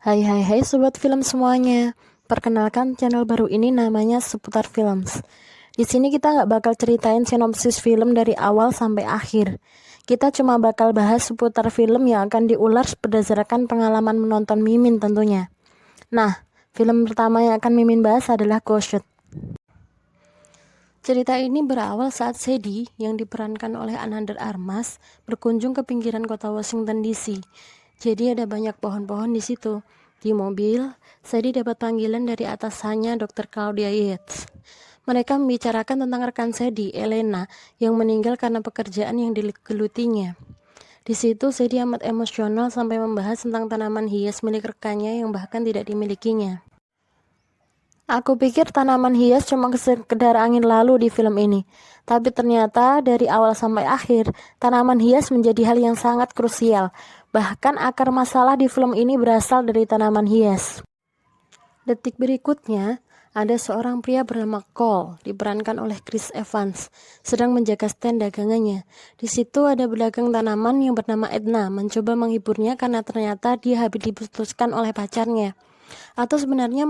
Hai hai hai sobat film semuanya. Perkenalkan channel baru ini namanya Seputar Films. Di sini kita nggak bakal ceritain sinopsis film dari awal sampai akhir. Kita cuma bakal bahas seputar film yang akan diulas berdasarkan pengalaman menonton Mimin tentunya. Nah, film pertama yang akan Mimin bahas adalah Ghost. Cerita ini berawal saat Sadie yang diperankan oleh Anandar Armas berkunjung ke pinggiran kota Washington DC. Jadi ada banyak pohon-pohon di situ. Di mobil, Sadie dapat panggilan dari atasannya Dr. Claudia Yates. Mereka membicarakan tentang rekan Sadie, Elena, yang meninggal karena pekerjaan yang digelutinya. Di situ Sadie amat emosional sampai membahas tentang tanaman hias milik rekannya yang bahkan tidak dimilikinya. Aku pikir tanaman hias cuma sekedar angin lalu di film ini. Tapi ternyata dari awal sampai akhir, tanaman hias menjadi hal yang sangat krusial. Bahkan akar masalah di film ini berasal dari tanaman hias. Detik berikutnya, ada seorang pria bernama Cole, diperankan oleh Chris Evans, sedang menjaga stand dagangannya. Di situ ada pedagang tanaman yang bernama Edna, mencoba menghiburnya karena ternyata dia habis diputuskan oleh pacarnya. Atau sebenarnya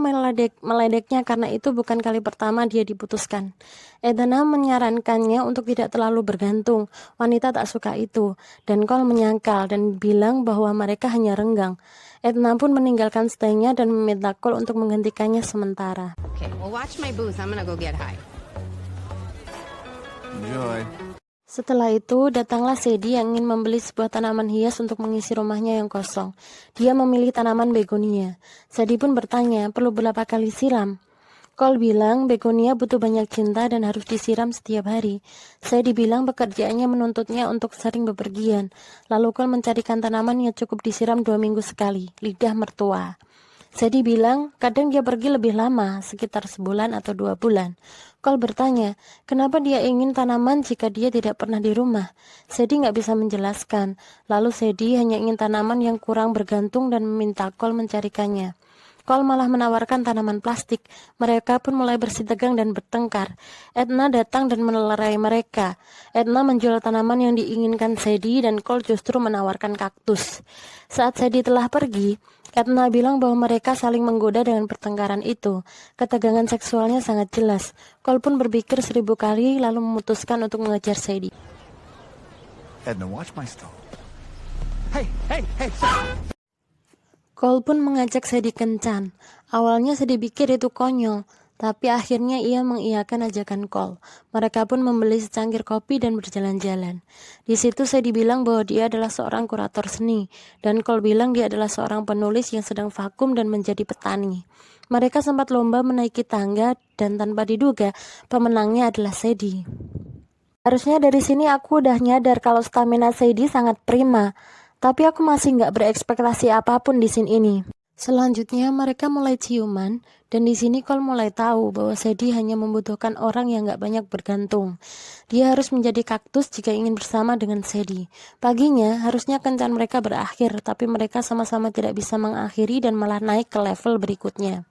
meledeknya karena itu bukan kali pertama dia diputuskan. Edna menyarankannya untuk tidak terlalu bergantung. Wanita tak suka itu, dan Cole menyangkal dan bilang bahwa mereka hanya renggang. Edna pun meninggalkan stand-nya dan meminta Cole untuk menggantikannya sementara. Okay, well watch my booth. I'm gonna go get high. Enjoy. Setelah itu, datanglah Sadie yang ingin membeli sebuah tanaman hias untuk mengisi rumahnya yang kosong. Dia memilih tanaman begonia. Sadie pun bertanya, perlu berapa kali siram? Cole bilang begonia butuh banyak cinta dan harus disiram setiap hari. Sadie bilang pekerjaannya menuntutnya untuk sering bepergian. Lalu Cole mencarikan tanaman yang cukup disiram 2 minggu sekali, lidah mertua. Sadie bilang kadang dia pergi lebih lama, sekitar sebulan atau 2 bulan. Cole bertanya, kenapa dia ingin tanaman jika dia tidak pernah di rumah? Sadie nggak bisa menjelaskan. Lalu Sadie hanya ingin tanaman yang kurang bergantung dan meminta Cole mencarikannya. Cole malah menawarkan tanaman plastik. Mereka pun mulai bersitegang dan bertengkar. Edna datang dan melerai mereka. Edna menjual tanaman yang diinginkan Sadie dan Cole justru menawarkan kaktus. Saat Sadie telah pergi, Edna bilang bahwa mereka saling menggoda dengan pertengkaran itu. Ketegangan seksualnya sangat jelas. Cole pun berpikir 1000 kali lalu memutuskan untuk mengejar Sadie. Edna, watch my stove. Hey, stop. Cole pun mengajak Sadie kencan. Awalnya Sadie pikir itu konyol, tapi akhirnya ia mengiyakan ajakan Cole. Mereka pun membeli secangkir kopi dan berjalan-jalan. Di situ Sadie bilang bahwa dia adalah seorang kurator seni, dan Cole bilang dia adalah seorang penulis yang sedang vakum dan menjadi petani. Mereka sempat lomba menaiki tangga, dan tanpa diduga, pemenangnya adalah Sadie. Harusnya dari sini aku udah nyadar kalau stamina Sadie sangat prima. Tapi aku masih nggak berekspektasi apapun di scene ini. Selanjutnya mereka mulai ciuman, dan di sini Cole mulai tahu bahwa Sadie hanya membutuhkan orang yang nggak banyak bergantung. Dia harus menjadi kaktus jika ingin bersama dengan Sadie. Paginya harusnya kencan mereka berakhir, tapi mereka sama-sama tidak bisa mengakhiri dan malah naik ke level berikutnya.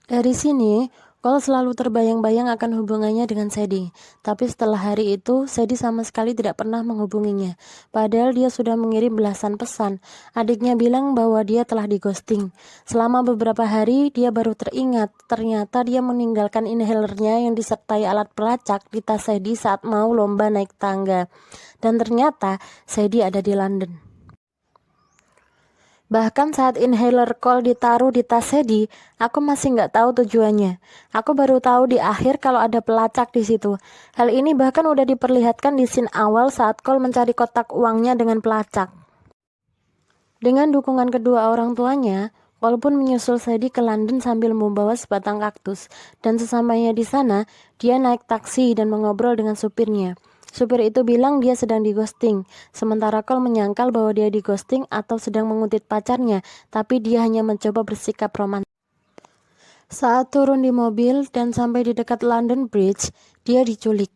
Dari sini, Cole selalu terbayang-bayang akan hubungannya dengan Sadie. Tapi setelah hari itu, Sadie sama sekali tidak pernah menghubunginya. Padahal dia sudah mengirim belasan pesan. Adiknya bilang bahwa dia telah di-ghosting. Selama beberapa hari, dia baru teringat. Ternyata dia meninggalkan inhalernya yang disertai alat pelacak di tas Sadie saat mau lomba naik tangga. Dan ternyata, Sadie ada di London. Bahkan saat inhaler Cole ditaruh di tas Sadie, aku masih nggak tahu tujuannya. Aku baru tahu di akhir kalau ada pelacak di situ. Hal ini bahkan udah diperlihatkan di scene awal saat Cole mencari kotak uangnya dengan pelacak. Dengan dukungan kedua orang tuanya, Cole pun menyusul Sadie ke London sambil membawa sebatang kaktus. Dan sesampainya di sana, dia naik taksi dan mengobrol dengan supirnya. Supir itu bilang dia sedang di-ghosting, sementara Cole menyangkal bahwa dia di-ghosting atau sedang menguntit pacarnya, tapi dia hanya mencoba bersikap romantis. Saat turun di mobil dan sampai di dekat London Bridge, dia diculik.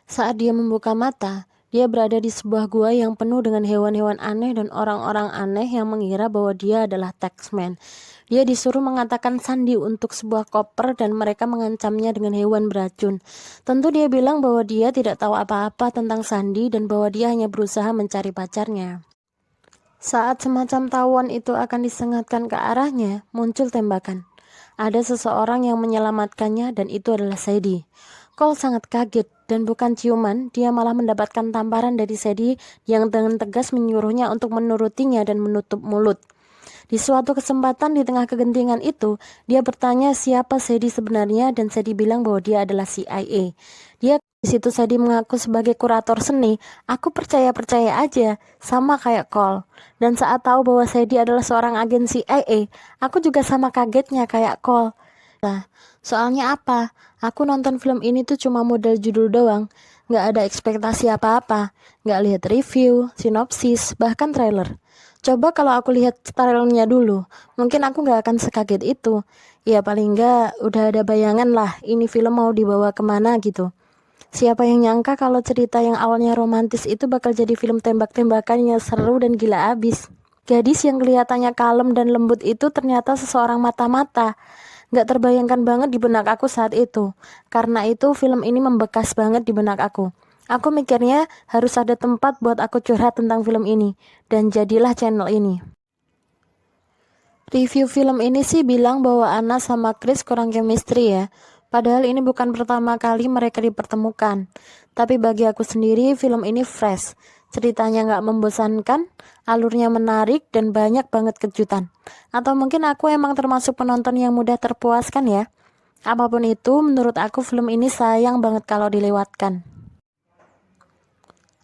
Saat dia membuka mata, dia berada di sebuah gua yang penuh dengan hewan-hewan aneh dan orang-orang aneh yang mengira bahwa dia adalah taxman. Dia disuruh mengatakan sandi untuk sebuah koper dan mereka mengancamnya dengan hewan beracun. Tentu dia bilang bahwa dia tidak tahu apa-apa tentang sandi dan bahwa dia hanya berusaha mencari pacarnya. Saat semacam tawon itu akan disengatkan ke arahnya, muncul tembakan. Ada seseorang yang menyelamatkannya dan itu adalah Sadie. Cole sangat kaget dan bukan ciuman, dia malah mendapatkan tamparan dari Sadie yang dengan tegas menyuruhnya untuk menurutinya dan menutup mulut. Di suatu kesempatan di tengah kegentingan itu, dia bertanya siapa Sadie sebenarnya dan Sadie bilang bahwa dia adalah CIA. Di situ Sadie mengaku sebagai kurator seni. Aku percaya-percaya aja, sama kayak Cole. Dan saat tahu bahwa Sadie adalah seorang agen CIA, aku juga sama kagetnya kayak Cole. Nah, soalnya apa? Aku nonton film ini tuh cuma modal judul doang. Nggak ada ekspektasi apa-apa. Nggak lihat review, sinopsis, bahkan trailer. Coba kalau aku lihat trailernya dulu, mungkin aku nggak akan sekaget itu. Ya paling nggak udah ada bayangan lah ini film mau dibawa kemana gitu. Siapa yang nyangka kalau cerita yang awalnya romantis itu bakal jadi film tembak-tembakan yang seru dan gila abis. Gadis yang kelihatannya kalem dan lembut itu ternyata seseorang mata-mata. Gak terbayangkan banget di benak aku saat itu. Karena itu film ini membekas banget di benak aku. Aku mikirnya harus ada tempat buat aku curhat tentang film ini. Dan jadilah channel ini. Review film ini sih bilang bahwa Anna sama Chris kurang chemistry ya. Padahal ini bukan pertama kali mereka dipertemukan. Tapi bagi aku sendiri film ini fresh. Ceritanya gak membosankan, alurnya menarik dan banyak banget kejutan. Atau mungkin aku emang termasuk penonton yang mudah terpuaskan ya. Apapun itu, menurut aku film ini sayang banget kalau dilewatkan.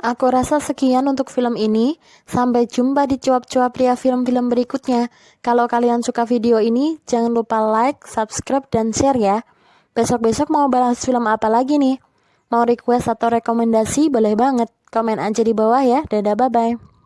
Aku rasa sekian untuk film ini. Sampai jumpa di cuap-cuap Ria film-film berikutnya. Kalau kalian suka video ini, jangan lupa like, subscribe, dan share ya. Besok-besok mau bahas film apa lagi nih? Mau request atau rekomendasi boleh banget. Komen aja di bawah ya. Dadah, bye-bye.